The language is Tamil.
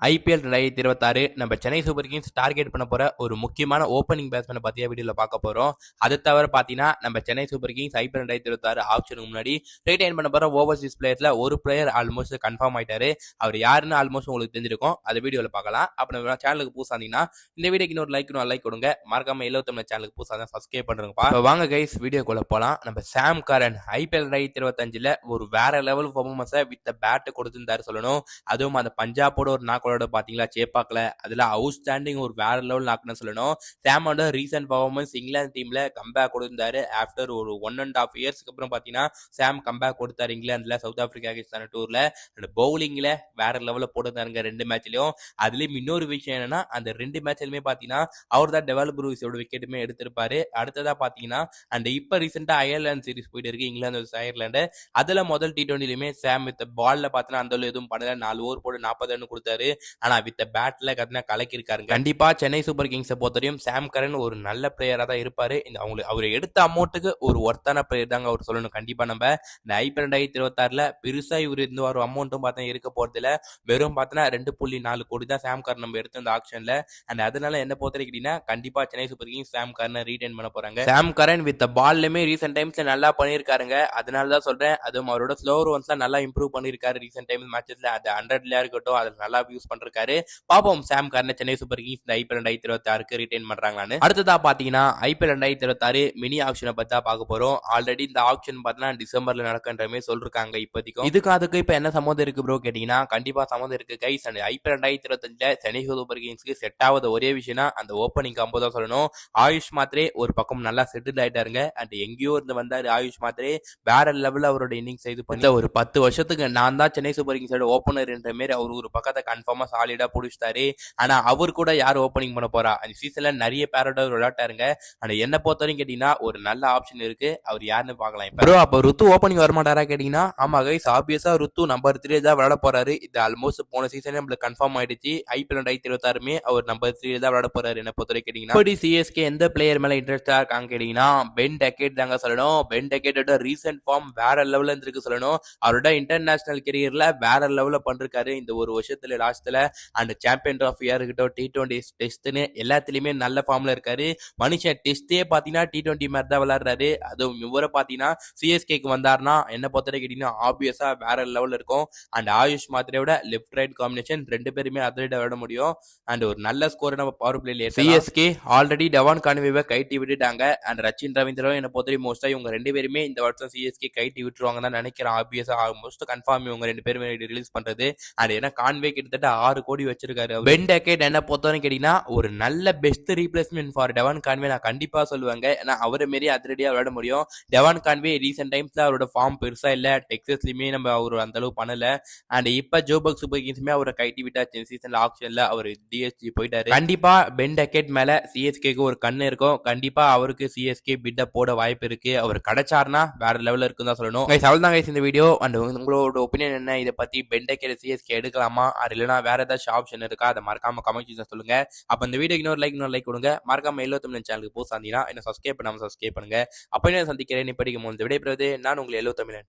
ஐபிஎல் 2026 நம்ம சென்னை சூப்பர் கிங்ஸ் டார்கெட் பண்ண போற ஒரு முக்கியமான ஓப்பனிங் பேட்ஸ்மேனை பத்தியா வீடியோல பார்க்க போறோம். அது தவிர பாத்தீங்கன்னா நம்ம சென்னை சூப்பர் கிங்ஸ் ஐபிஎல் 2026 ஆப்ஷனுக்கு முன்னாடி ரிட்டைன் பண்ண போற ஓவர்சீஸ் பிளேயர்ஸ்ல ஒரு பிளேயர் ஆல்மோஸ்ட் கன்ஃபார்ம் ஆயிட்டாரு. அவர் யாருன்னு ஆல்மோஸ்ட் உங்களுக்கு தெரிஞ்சிருக்கும். அது வீடியோல பார்க்கலாம். அப்ப நம்ம சேனலுக்கு புதுசா இருந்தீங்கன்னா இந்த வீடியோக்கு இன்னொரு லைக் கொடுங்க. மறக்காம 79 சேனலுக்கு புதுசா தான் சப்ஸ்கிரைப் பண்றேங்கப்பா. வாங்க கைஸ் வீடியோக்குள்ள போலாம். நம்ம சாம் கரன் ஐபிஎல் 2025ல ஒரு வேற லெவல் பெர்ஃபார்மன்ஸை வித் பேட் கொடுத்திருந்தாரு சொல்லணும். அதுவும் அந்த பஞ்சாபோட ஒரு நாக்கோட பாத்தீங்களா சேப்பாக்கல அதுல அவுட்ஸ்டாண்டிங் ஒரு வேற லெவல் நாக்குன்னு சொல்லணும். சாமோட ரீசன்ட் பர்ஃபார்மன்ஸ் இங்கிலாந்து டீம்ல கம்பேக் கொடுத்தாரு. ஆஃப்டர் ஒரு 1.5 இயர்ஸ்க்கு அப்புறம் பாத்தீங்கன்னா சாம் கம்பேக் கொடுத்தாரு இங்கிலாந்துல சவுத் ஆப்பிரிக்கா டூர்ல. அந்த பவுலிங்ல வேற லெவல்ல போட்டுருந்தாருங்க 2 மேட்ச்லயும். அதுலயும் இன்னொரு விஷயம் என்னன்னா அந்த 2 மேட்ச்லயுமே பாத்தீங்கன்னா அவர் தான் டெவலப் ரூஸோட விக்கெட்டுமே எடுத்திருப்பாரு. அடுத்ததா பாத்தீங்கன்னா அந்த இப்ப ரீசெண்டா அயர்லாந்து சீரிஸ் போயிட்டு இருக்கு இங்கிலாந்து அயர்லாந்து. அதுல முதல் T20லயுமே சாம் வித் பால்ல பாத்தீங்கன்னா அந்த எதுவும் பண்ணல. 4 ஓவர் போட்டு 40 ரன் கொடுத்தாரு. ஆனா வித் பேட்ல கத்தினா கலக்கி இருக்காரு. கண்டிப்பா சென்னை சூப்பர் கிங்ஸை பொறுத்தவரையும் சாம் கரன் ஒரு நல்ல பிளேயரா தான் இருப்பாரு. இந்த அவர் எடுத்த அமௌண்ட்டுக்கு ஒரு ஒர்த்தான பிளேயர் தாங்க அவர் சொல்லணும். கண்டிப்பா நம்ம இந்த ஐபிஎல் 2026ல பெருசா இவர் இந்த ஒரு அமௌண்ட்டும் பார்த்தா இருக்க போறது இல்ல. வெறும் பார்த்தா 2.4 கோடி தான் சாம் கரன் நம்ம எடுத்த இந்த ஆக்ஷன்ல. அண்ட் அதனால என்ன பொறுத்தவரைக்கும் கண்டிப்பா சென்னை சூப்பர் கிங்ஸ் சாம் கரனை ரீடைன் பண்ண போறாங்க. சாம் கரன் வித் பால்லுமே ரீசென்ட் டைம்ஸ்ல நல்லா பண்ணிருக்காருங்க. அதனால தான் சொல்றேன். அதுவும் அவரோட ஸ்லோவர் ஒன்ஸ்லாம் நல்லா இம்ப்ரூவ் பண்ணிருக்காரு ரீசென்ட் டைம் மேட்சஸ்ல. அது 100ல இருக்கட்டும் அதில் நல்லா யூஸ் பண்ணிருக்காரு. பாப்போம் சாம் கரன் சென்னை சூப்பர் கிங்ஸ் இந்த ஐபிஎல் 2026க்கு ரிட்டைன் பண்றாங்களான்னு. அடுத்ததா பாத்தீங்கன்னா ஐபிஎல் 2026 மினி ஆக்ஷனை பத்தி தான் பார்க்க போறோம். ஆல்ரெடி இந்த ஆக்ஷன் பார்த்தீங்கன்னா டிசம்பர்ல நடக்கின்ற மாதிரி சொல்லிருக்காங்க. இப்போதைக்கும் இதுக்கு அதுக்கு இப்ப என்ன சம்மந்தம் இருக்கு ப்ரோ கேட்டீங்கன்னா கண்டிப்பா சம்மந்தம் இருக்கு கைஸ். அந்த ஐபிஎல் 2025ல சென்னை சூப்பர் கிங்ஸ்க்கு செட் ஆகாத ஒரே விஷயம்னா அந்த ஓப்பனிங் காம்போ தான் சொல்லணும். ஆயுஷ் மாத்ரே ஒரு பக்கம் நல்லா செட்டில் ஆயிட்டாருங்க. அண்ட் எங்கேயோ இருந்து வந்தாரு ஆயுஷ் மாத்ரே. வேற லெவல்ல அவரோட இன்னிங்ஸ் இது பண்ணி ஒரு 10 வருஷத்துக்கு நான் தான் சென்னை சூப்பர் கிங்ஸோட ஓப்பனர் என்ற மாதிரி அவர் ஒரு பக்கத்தை கன்ஃபார்மா சாலிடா புடிச்சிட்டாரு. ஆனா அவர் கூட யார் ஓப்பனிங் பண்ண போறா? அந்த சீசன்ல நிறைய பேரோட விளையாட்டாருங்க. ஆனா என்ன பொறுத்தவரைக்கும் கேட்டீங்கன்னா ஒரு நல்ல ஆப்ஷன் இருக்கு. அவர் யாருன்னு பாக்கலாம். ப்ரோ அப்ப ருத்து ஓப்பனிங் வர மாட்டாரா கேட்டீங்கன்னா ஆமா கைஸ் ஆப்வியஸா ருத்து நம்பர் 3 தான் விளையாட போறாரு. இது ஆல்மோஸ்ட் போன சீசனே நம்மளுக்கு கன்ஃபார்ம் ஆயிடுச்சு. ஐபிஎல் 2026மே அவர் நம்பர் 3 தான் விளையாட போறாரு. என்ன பொறுத்தவரைக்கும் கேட்டீங்கன்னா இப்படி சிஎஸ்கே எந்த பிளேயர் மேல இன்ட்ரெஸ்டா இருக்காங்க கேட்டீங்கன்னா பென் டெக்கேட் தாங்க சொல்லணும். பென் டெக்கேட்டோட ரீசென்ட் ஃபார்ம் வேற லெவல்ல இருக்கு சொல்லணும். அவரோட இன்டர்நேஷனல் கெரியர்ல வேற லெவல்ல பண்றாரு இந்த ஒரு வருஷத்துல லாஸ்ட்ல. அண்ட் சாம்பியன் ட்ராஃபியா இருக்கட்டும் T20 டெஸ்ட்னு எல்லாத்துலயுமே நல்ல ஃபார்ம்ல இருக்காரு. மனுஷன் டெஸ்டே பாத்தீங்கன்னா T20 மாதிரி தான் விளையாடுறாரு. அதுவும் இவரை பாத்தீங்கன்னா சிஎஸ்கேக்கு வந்தாருன்னா என்ன பொறுத்தவரை கேட்டீங்கன்னா ஆப்வியஸா வேற லெவல்ல இருக்கும். அண்ட் ஆயுஷ் மாத்ரேயோட லெஃப்ட் ரைட் காம்பினேஷன் 2 பேருமே அதிரடி விட முடியும். அண்ட் ஒரு நல்ல ஸ்கோர் நம்ம பவர் பிளேல சிஎஸ்கே ஆல்ரெடி டெவான் கான்வேவை கைட்டி விட்டுட்டாங்க. அண்ட் ரச்சின் ரவீந்திரன் என்ன பொறுத்தவரை மோஸ்டா இவங்க 2 பேருமே இந்த வருஷம் சிஎஸ்கே கைட்டி விட்டுருவாங்க தான் நினைக்கிறேன். ஆப்வியஸா ஆல்மோஸ்ட் கன்ஃபார்ம் இவங்க 2 பேருமே ரிலீஸ் பண்றது. அண்ட் ஏன்னா கான்வே கிட்டத்தட்ட 6 கோடி வச்சிருக்காரு. பென் டெக்கேட் என்ன பொறுத்தவரைக்கும் கேட்டீங்கன்னா ஒரு நல்ல best replacement for Devon Conway நான் கண்டிப்பா சொல்லுவாங்க. ஏன்னா அவரை மாரி அதிரடியா விளையாட முடியும். டெவான் கான்வே ரீசென்ட் டைம்ஸ்ல அவரோட ஃபார்ம் பெருசா இல்ல. டெக்ஸஸ்லயுமே நம்ம அவர் அந்த அளவு பண்ணல. அண்ட் இப்ப ஜோபக் சூப்பர் கிங்ஸ்மே அவரை கைட்டி விட்டாச்சு சீசன்ல ஆக்ஷன்ல. அவர் டிஎஸ்ஜி போயிட்டாரு. கண்டிப்பா பென் டெக்கேட் மேல சிஎஸ்கேக்கு ஒரு கண்ணு இருக்கும். கண்டிப்பா அவருக்கு சிஎஸ்கே பிட்ட போட வாய்ப்பு இருக்கு. அவர் கிடைச்சாருன்னா வேற லெவல்ல இருக்குன்னு தான் சொல்லணும். அவ்வளவுதான் கைஸ் இந்த வீடியோ. அண்ட் உங்களோட ஒப்பீனியன் என்ன இதை பத்தி? பென் டெக்கேட் சிஎஸ்கே எடுக்கலாமா அது இல்லைன்னா வேற ஏதாச்சும் ஆப்ஷன் இருக்கா? அதை மறக்காம கமெண்ட் சொல்லுங்க. அப்ப இந்த வீடியோக்கு இன்னொரு லைக் கொடுங்க. மறக்காம 79 சேனலுக்கு புதுசா இருந்தீங்கன்னா என்ன சப்ஸ்கிரைப் பண்ணாம சப்ஸ்கிரைப் பண்ணுங்க. அப்ப சந்திக்கிறேன். இப்படிக்கு முன் விடைபெறுவது நான் உங்கள் 79.